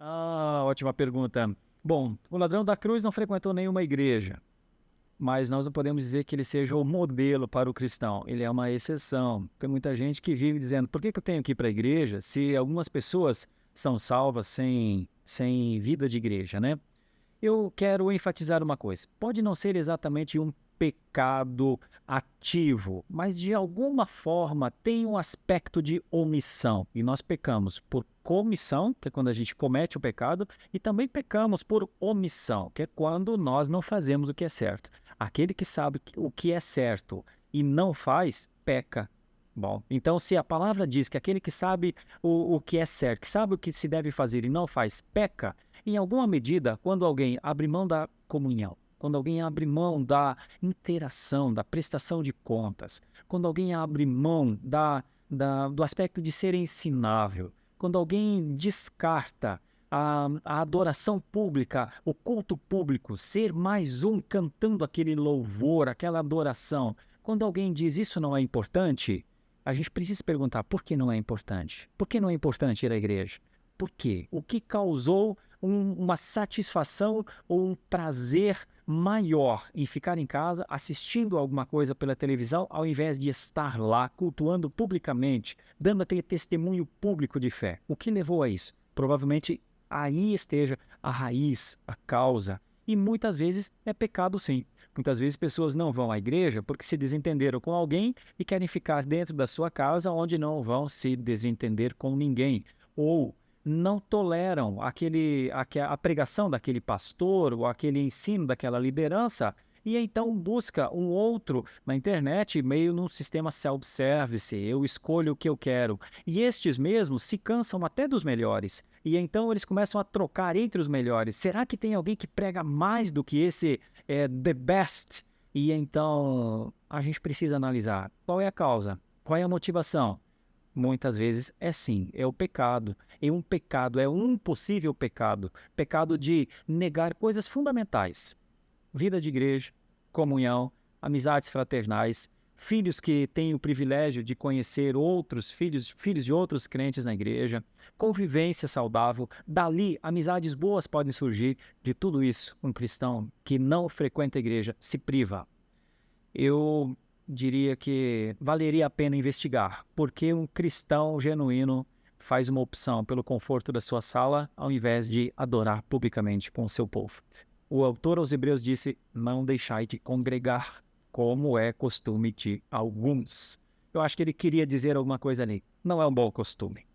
Ótima pergunta. Bom, o ladrão da cruz não frequentou nenhuma igreja, mas nós não podemos dizer que ele seja o modelo para o cristão. Ele é uma exceção. Tem muita gente que vive dizendo: por que que eu tenho que ir para a igreja se algumas pessoas são salvas sem vida de igreja, né? Eu quero enfatizar uma coisa: pode não ser exatamente um pecado ativo, mas de alguma forma tem um aspecto de omissão. E nós pecamos por comissão, que é quando a gente comete o pecado, e também pecamos por omissão, que é quando nós não fazemos o que é certo. Aquele que sabe o que é certo e não faz, peca. Bom, então se a palavra diz que aquele que sabe o que é certo, que sabe o que se deve fazer e não faz, peca, em alguma medida, quando alguém abre mão da comunhão, quando alguém abre mão da interação, da prestação de contas, quando alguém abre mão do aspecto de ser ensinável, quando alguém descarta a adoração pública, o culto público, ser mais um cantando aquele louvor, aquela adoração, quando alguém diz isso não é importante, a gente precisa perguntar por que não é importante? Por que não é importante ir à igreja? Por quê? O que causou uma satisfação ou um prazer maior em ficar em casa assistindo alguma coisa pela televisão ao invés de estar lá cultuando publicamente, dando aquele testemunho público de fé? O que levou a isso? Provavelmente aí esteja a raiz, a causa. E muitas vezes é pecado sim. Muitas vezes pessoas não vão à igreja porque se desentenderam com alguém e querem ficar dentro da sua casa onde não vão se desentender com ninguém. Ou não toleram a pregação daquele pastor ou aquele ensino daquela liderança e então busca um outro na internet, meio num sistema self-service, eu escolho o que eu quero. E estes mesmos se cansam até dos melhores. E então eles começam a trocar entre os melhores. Será que tem alguém que prega mais do que esse the best? E então a gente precisa analisar qual é a causa, qual é a motivação. Muitas vezes é sim, é o pecado. E um pecado é um possível pecado. Pecado de negar coisas fundamentais. Vida de igreja, comunhão, amizades fraternais, filhos que têm o privilégio de conhecer outros filhos de outros crentes na igreja, convivência saudável. Dali, amizades boas podem surgir. De tudo isso, um cristão que não frequenta a igreja se priva. Eu diria que valeria a pena investigar, porque um cristão genuíno faz uma opção pelo conforto da sua sala ao invés de adorar publicamente com o seu povo. O autor aos Hebreus disse: não deixai de congregar, como é costume de alguns. Eu acho que ele queria dizer alguma coisa ali. Não é um bom costume.